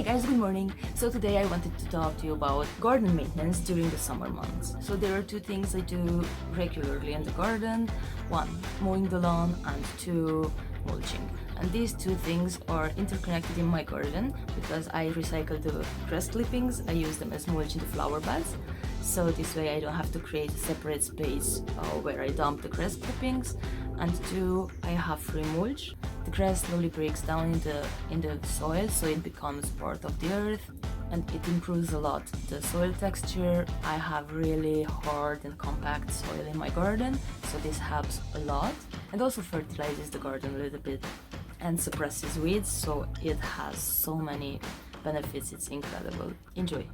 Hey guys, good morning. So today I wanted to talk to you about garden maintenance during the summer months. So there are two things I do regularly in the garden. One, mowing the lawn, and two, mulching. And these two things are interconnected in my garden because I recycle the grass clippings. I use them as mulch in the flower beds. So this way I don't have to create a separate space where I dump the grass clippings. And two, I have free mulch. The grass slowly breaks down in the soil, so it becomes part of the earth, and it improves a lot the soil texture. I have really hard and compact soil in my garden, so this helps a lot, and also fertilizes the garden a little bit and suppresses weeds, so it has so many benefits. It's incredible. Enjoy.